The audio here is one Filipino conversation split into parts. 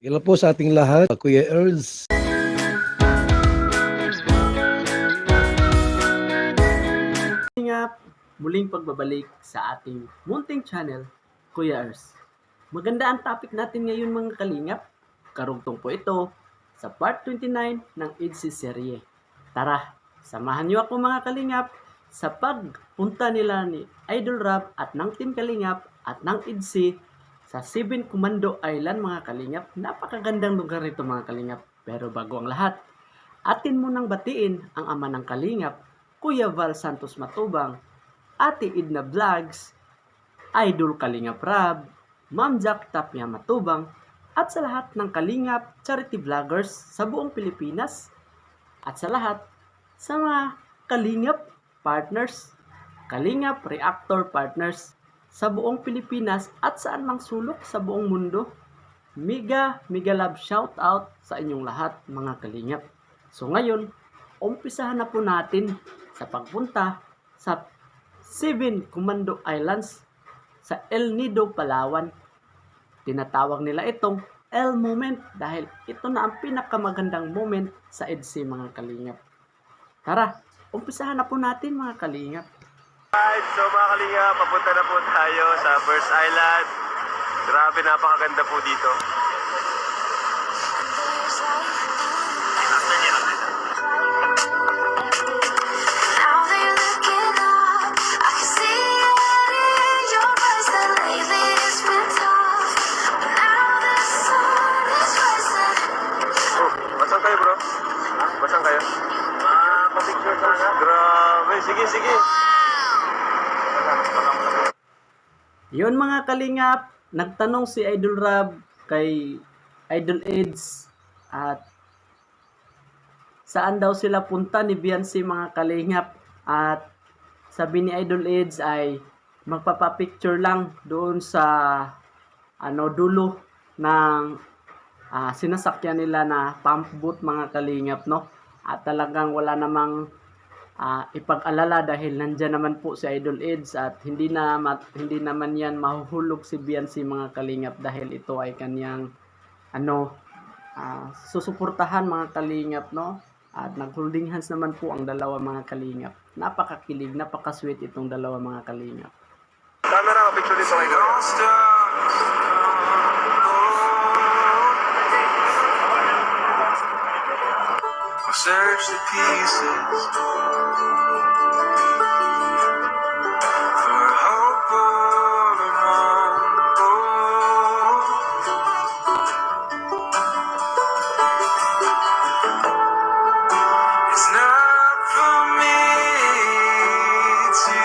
Hello po sa ating lahat, Kuya Earls. Nga, muling pagbabalik sa ating munting channel, Kuya Earls. Maganda ang topic natin ngayon mga kalingap. Karugtong po ito sa part 29 ng IDSI serye. Tara, samahan niyo ako mga kalingap sa pagpunta nila ni Idol Rab at ng Team Kalingap at ng IDSI sa 7 Commando Island mga kalingap. Napakagandang lugar ito mga kalingap. Pero bago ang lahat, atin munang batiin ang ama ng kalingap, Kuya Val Santos Matubang, Ate Edna Vlogs, Idol Kalingap Rab, Ma'am Jack Tapia Matubang, at sa lahat ng Kalingap Charity Vloggers sa buong Pilipinas, at sa lahat sa mga Kalingap Partners, Kalingap Reactor Partners sa buong Pilipinas at saan mang sulok sa buong mundo. Mega love shout out sa inyong lahat mga Kalingap. So ngayon, umpisahan na po natin sa pagpunta sa 7 Commando Islands sa El Nido, Palawan. Tinatawag nila itong El Moment dahil ito na ang pinakamagandang moment sa EDSI mga Kalingap. Tara, umpisahan na po natin mga Kalingap. Alright, so mga Kalingap, papunta na po tayo sa First Island. Grabe, napakaganda po dito. Basang kayo bro? Basang kayo? Pa-picture ka na. Grabe, sige. Yun mga Kalingap, nagtanong si Idol Rab kay Idol Eds at saan daw sila punta ni Biancy mga Kalingap, at sabi ni Idol Eds ay magpapapicture lang doon sa dulo ng sinasakyan nila na pump boat mga Kalingap, no? At talagang wala namang ipag-alala dahil nandyan naman po si Idol Eds at hindi naman yan mahuhulog si Biancy mga Kalingap dahil ito ay kanyang susuportahan mga Kalingap, no? At nag-holding hands naman po ang dalawa mga Kalingap. Napakakilig, napaka-sweet itong dalawa mga Kalingap. Camera, picture dito kayo. Search the pieces for hope all around. It's not for me to.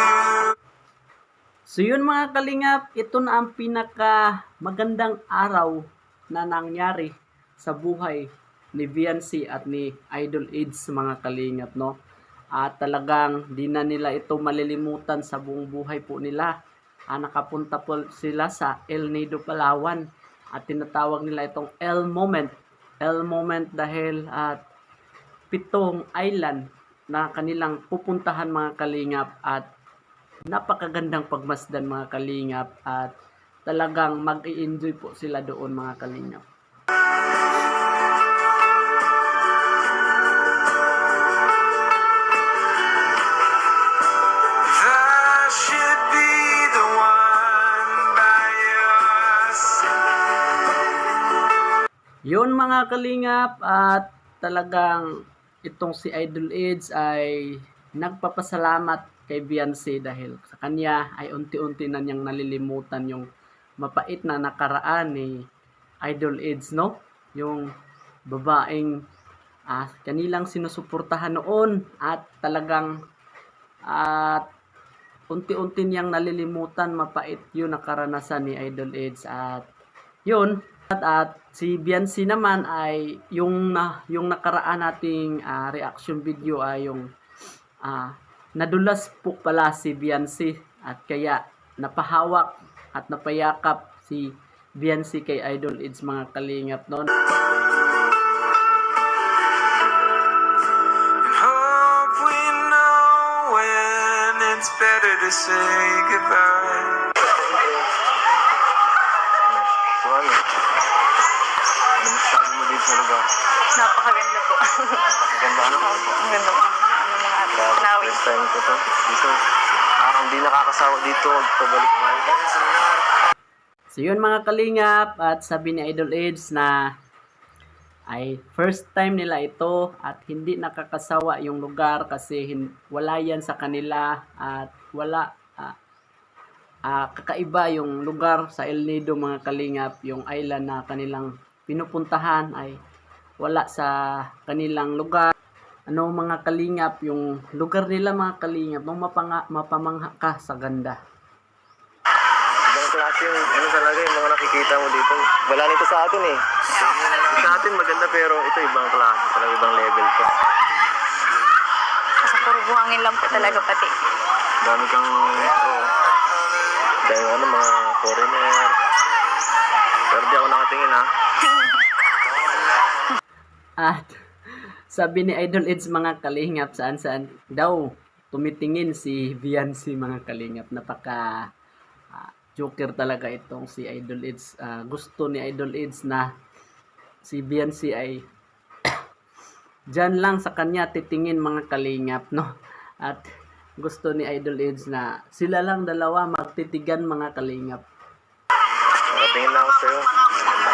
So yun mga Kalingap, ito na ang pinaka magandang araw na nangyari sa buhay ni Biancy at ni Idol Eds mga Kalingap, no? At talagang di na nila ito malilimutan sa buong buhay po nila. Nakapunta po sila sa El Nido, Palawan at tinatawag nila itong El Moment. El Moment dahil 7 island na kanilang pupuntahan mga Kalingap at napakagandang pagmasdan mga Kalingap at talagang mag-i-enjoy po sila doon mga Kalingap. Yun mga Kalingap, at talagang itong si Idol Eds ay nagpapasalamat kay Biancy dahil sa kanya ay unti-unti na niyang nalilimutan yung mapait na nakaraan ni Idol Eds, no? Yung babaeng kanilang sinusuportahan noon at talagang unti-unti niyang nalilimutan, mapait yung nakaranasan ni Idol Eds at yun. At si Biancy naman ay yung nakaraan nating reaction video ay yung nadulas po pala si Biancy at kaya napahawak at napayakap si Biancy kay Idol Eds mga Kalingap noon. It's better to say goodbye. So ano? masasabi mo din sa lugar? Napakaganda po. Maganda ano? Opo, ang ganda po. Ano mga Grabe, nawi. first time ko to. Dito, parang di nakakasawa dito. Pabalik mo. So yun mga kalingap, at sabi ni Idol Eds na ay first time nila ito at hindi nakakasawa yung lugar kasi wala yan sa kanila at wala kakaiba yung lugar sa El Nido mga kalingap. Yung island na kanilang pinupuntahan ay wala sa kanilang lugar. Ano mga kalingap, yung lugar nila mga kalingap, mapamangha ka sa ganda. Ibang klase yung ano talaga yung mga nakikita mo dito. Wala nito sa atin eh. Sa atin maganda pero ito ibang klase. Talaga ibang level to. Kasi puro buhangin lang po talaga pati. Dami kang dahil ano mga foreigner. Pero di ako nakatingin ha. At sabi ni Idol Eds mga kalingap, saan daw tumitingin si Viancy mga kalingap. Napaka joker talaga itong si Idol Eds. Gusto ni Idol Eds na si Viancy ay dyan lang sa kanya titingin mga kalingap, no? At gusto ni Idol Eds na sila lang dalawa magtitigan mga kalingap. Tingin lang ako sa'yo.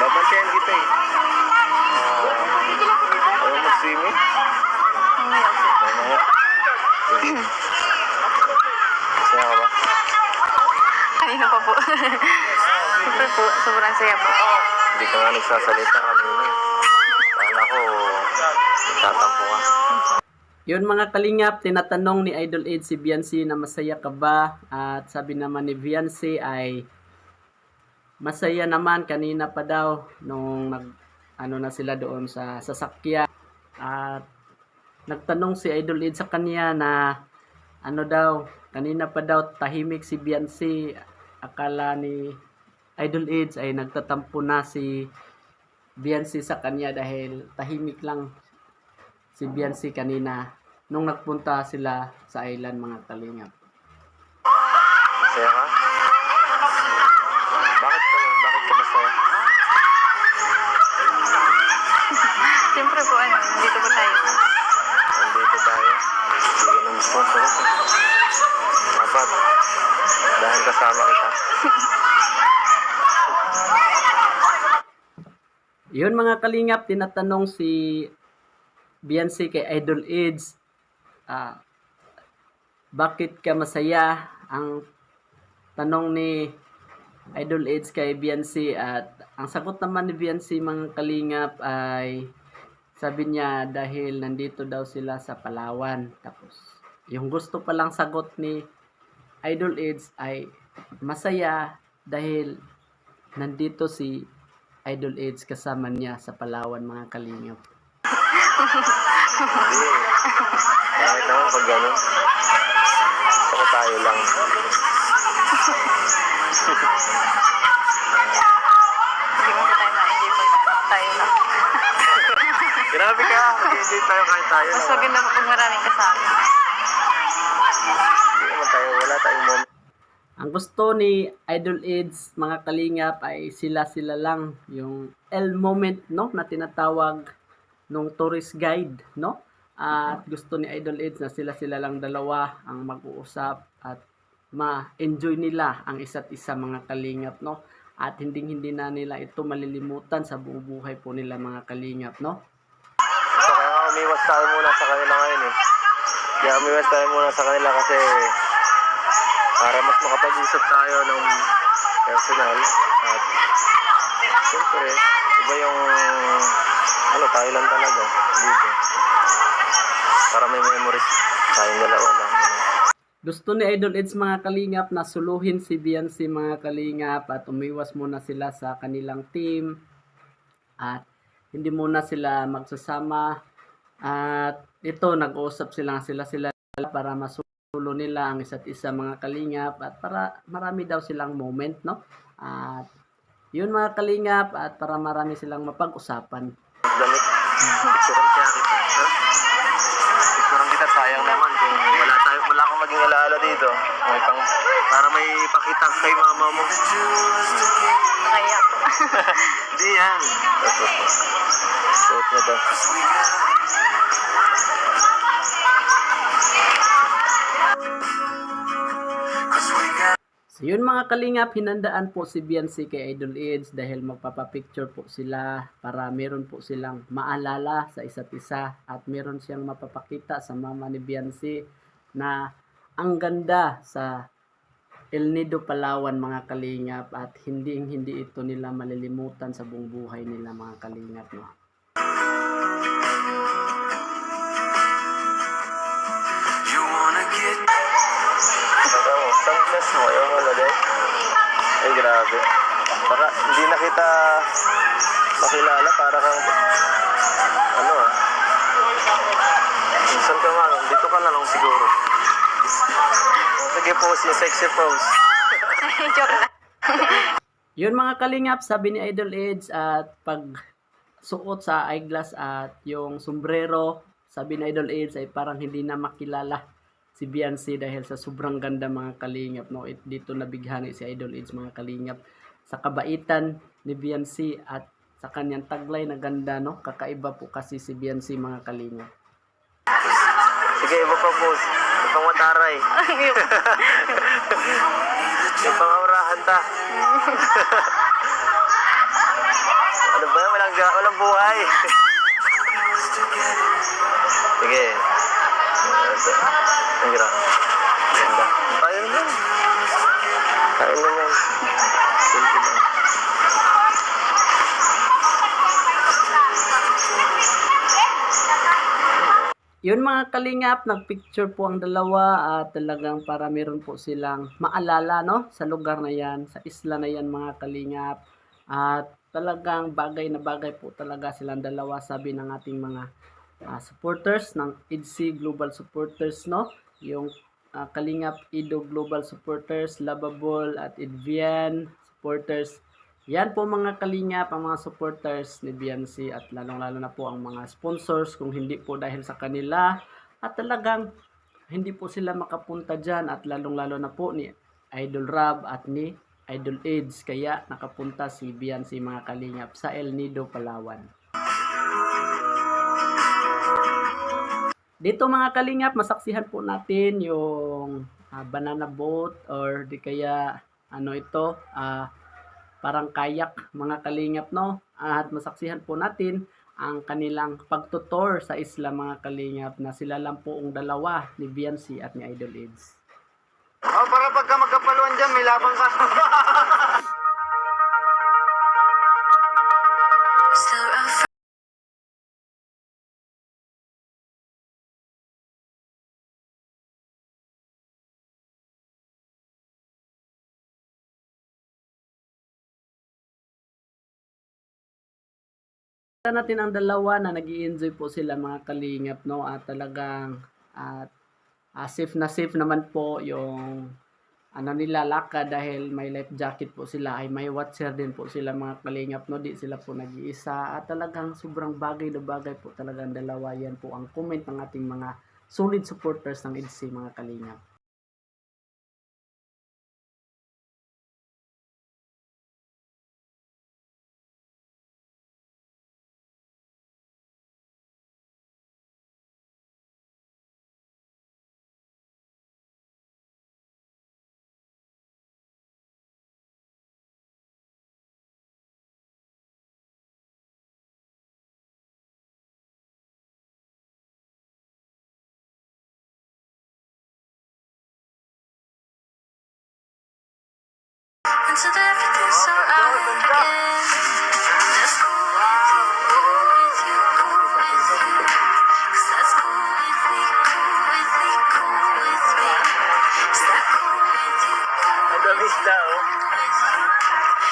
Babantayan kita eh. Ayaw mag-swimming? Mamaya po. Mamaya. Masaya ka ba? Kanina pa po. Siyempre po, sobrang saya po. Hindi ka nga nagsasalita kanina. Kala ko, tatampo ka. Yun mga kalingap, tinatanong ni Idol Eds si Viancy na masaya ka ba? At sabi naman ni Viancy ay masaya naman, kanina pa daw nung na sila doon sa sasakyan. At nagtanong si Idol Eds sa kanya na kanina pa daw tahimik si Viancy. Akala ni Idol Eds ay nagtatampo na si Viancy sa kanya dahil tahimik lang si Viancy kanina nung nagpunta sila sa island mga kalingap. Masaya ka? Bakit ka man? Bakit ka masaya? Siyempre po, nandito po tayo. Nandito tayo. Bigyan ng sponsor ko. Dapat. Dahil kasama kita. Yun mga kalingap, tinatanong si Viancy kay Idol Eds, bakit ka masaya? Ang tanong ni Idol Eds kay Viancy, at ang sagot naman ni Viancy mga kalingap ay sabi niya dahil nandito daw sila sa Palawan. Tapos yung gusto palang sagot ni Idol Eds ay masaya dahil nandito si Idol Eds kasama niya sa Palawan mga kalingap. Hindi. Bakit naman pag gano'n? Ako tayo lang. Hindi mo po tayo ma-enjoy pag tayo lang. Grabe ka. Mag-enjoy tayo kahit tayo Mas lang. maganda po pag maraming kasama. Hindi naman tayo. Wala tayong moment. Ang gusto ni Idol Eds mga kalingap ay sila lang, yung L moment, no, na tinatawag nung tourist guide, no? At gusto ni Idol Eds na sila lang dalawa ang mag-uusap at ma-enjoy nila ang isa't isa mga kalingap, no? At hindi na nila ito malilimutan sa buong buhay po nila mga kalingap, no? Kaya umiwas tayo muna sa kanila ngayon eh. Kaya umiwas tayo muna sa kanila kasi para mas makapag-usap tayo ng personal at siyempre iba yung tayo lang talaga dito para may memories tayong dalawa lang. Gusto ni Idol Eds mga kalingap na suluhin si Viancy mga kalingap at umiwas muna sila sa kanilang team at hindi muna sila magsasama, at ito nag-uusap sila para masulo nila ang isa't isa mga kalingap at para marami daw silang moment, no? At yun mga kalingap, at para marami silang mapag-usapan. Damit. Picturean kaya kita. Ha? Picturean kita, sayang naman kung wala kang maging alaala dito. Para may pakita kay mama mo. Kaya po. Hindi yan. Suot mo to. So yun mga kalingap, hinandaan po si Biancy kay Idol Eds dahil magpapapicture po sila para meron po silang maalala sa isa't isa at meron siyang mapapakita sa mama ni Biancy na ang ganda sa El Nido, Palawan mga kalingap at hindi ito nila malilimutan sa buong buhay nila mga kalingap. No? Sunglass mo, ayaw mo lagay? Ay, grabe. Baka hindi na kita makilala, para kang, ano ah. Minsan ka nga, dito ka na lang siguro. Sige, pose yung sexy pose. Joke lang. Yun mga kalingap, sabi ni Idol Eds at pag suot sa eyeglass at yung sombrero, sabi ni Idol Eds ay parang hindi na makilala si Biancy dahil sa sobrang ganda mga kalingap. No? Dito nabighani si Idol Eds mga kalingap sa kabaitan ni Biancy at sa kanyang taglay na ganda. No? Kakaiba po kasi si Biancy mga kalingap. Sige, iba pa pose. Yung pang mataray. Yung pang aurahan ta. Ano ba yan? Walang buhay. Sige. Ang grabe. Ganda. Kaya naman. Kaya naman. Simple lang. Yun mga kalingap, nagpicture po ang dalawa at talagang para meron po silang maalala no sa lugar na yan, sa isla na yan mga kalingap. At talagang bagay na bagay po talaga silang dalawa, sabi ng ating mga supporters ng EDC Global Supporters, no? Yung Kalingap Ido Global Supporters, Lovable at Edvian Supporters. Yan po mga kalingap, ang mga supporters ni Biancy at lalong-lalo na po ang mga sponsors kung hindi po dahil sa kanila at talagang hindi po sila makapunta dyan at lalong-lalo na po ni Idol Rob at ni Idol Eds kaya nakapunta si Biancy mga kalingap sa El Nido, Palawan. Dito mga kalingap, masaksihan po natin yung banana boat or di kaya ano ito, parang kayak mga kalingap no, at masaksihan po natin ang kanilang pagtutor sa isla mga kalingap na sila lang po ang dalawa ni Biancy at ni Idol Eds. Oh, para pagka magkapaluan dyan, may labang ka. Natin ang dalawa na nag-i-enjoy po sila mga kalingap no at talagang safe naman po yung ano nila laka dahil may life jacket po sila ay may watcher din po sila mga kalingap no, di sila po nag-iisa at talagang sobrang bagay na bagay po talagang dalawa. Yan po ang comment ng ating mga solid supporters ng EDC mga kalingap. Until everything's alright again. That's cool with you, cool with you. 'Cause that's cool with me, cool with me, cool with me. Is that cool with you, cool Ang dami sila, oh. with you?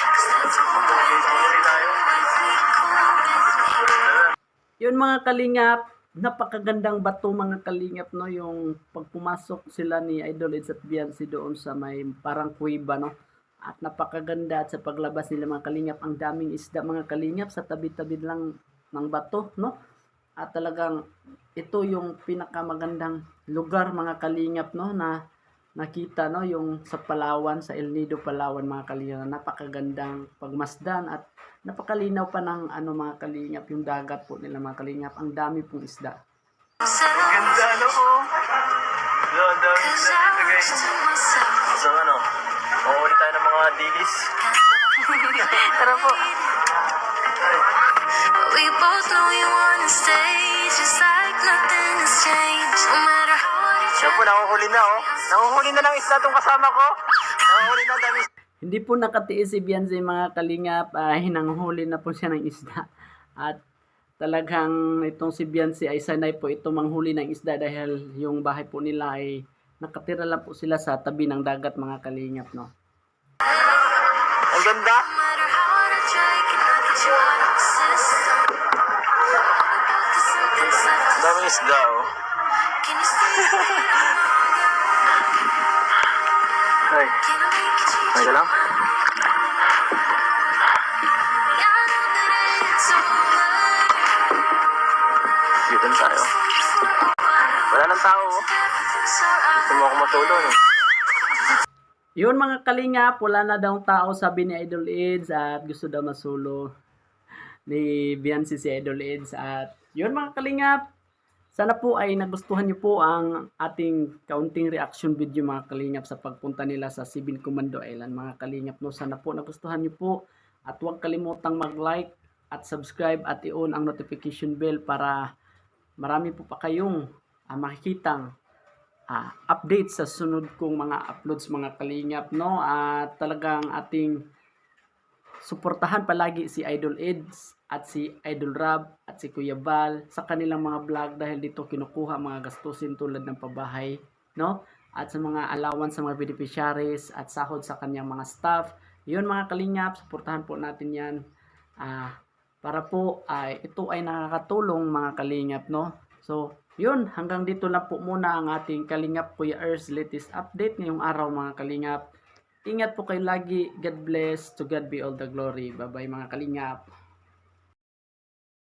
'Cause that's cool with me, cool with me, cool with me. Yun mga kalingap, napakagandang bato mga kalingap no, yung pagpumasok sila ni Idol Eds at Biancy doon sa may parang kuweba no. At napakaganda at sa paglabas nila mga kalingap, ang daming isda mga kalingap sa tabi-tabi lang ng bato no. at talagang ito yung pinakamagandang lugar mga kalingap, no, na nakita, no, yung sa Palawan, sa El Nido, Palawan mga kalingap. Napakagandang pagmasdan at napakalinaw pa ng ano mga kalingap, yung dagat po nila mga kalingap. Ang dami pong isda. Ganda, ano po? Ang dami Cause na I dito, guys. wish to myself. So, ano? Makuhuli tayo ng mga dilis. Tara po. But we both know you wanna stay, just like nothing has changed. No matter how hard you Yan po, try. nakuhuli na, oh. Nakuhuli na ng isda tong kasama ko. Nakuhuli na, dami. Hindi po nakatiis si Beyonce mga kalingap, hinanghuli na po siya ng isda. At talagang itong si Beyonce ay sanay po ito manghuli ng isda dahil yung bahay po nila ay nakatira lang po sila sa tabi ng dagat mga kalingap, no. Ang ganda. No matter how hard I try, cannot get you out of the system. We both do something Ang left. daming isda, oh. Can you stay a little longer? Ay, Can I make you change ay ka your lang. mind? Yeah, I know that it's over. Dito na tayo. Wala nang tao, oh. Everything's alright. Gusto mo ako masulo, no? Yun mga kalingap, wala na daw tao sabi ni Idol Eds at gusto daw masulo ni Beyonce si Idol Eds. At yun mga kalingap, sana po ay nagustuhan niyo po ang ating kaunting reaction video mga kalingap sa pagpunta nila sa Sibin Commando Island mga kalingap, no. Sana po nagustuhan niyo po at huwag kalimutang mag-like at subscribe at i-on ang notification bell para marami po pa kayong makikitang update sa sunod kong mga uploads mga kalingap, no. At talagang ating suportahan palagi si Idol Eds at si Idol Rab at si Kuya Bal sa kanilang mga vlog dahil dito kinukuha mga gastusin tulad ng pabahay, no, at sa mga allowance sa mga beneficiaries at sahod sa kanyang mga staff. Yun mga kalingap, suportahan po natin yan para po ito ay nakakatulong mga kalingap, no. So yun, hanggang dito lang po muna ang ating Kalingap Kuya Ers latest update ngayong araw mga kalingap. Ingat po kayo lagi. God bless. To God be all the glory. Bye bye mga kalingap.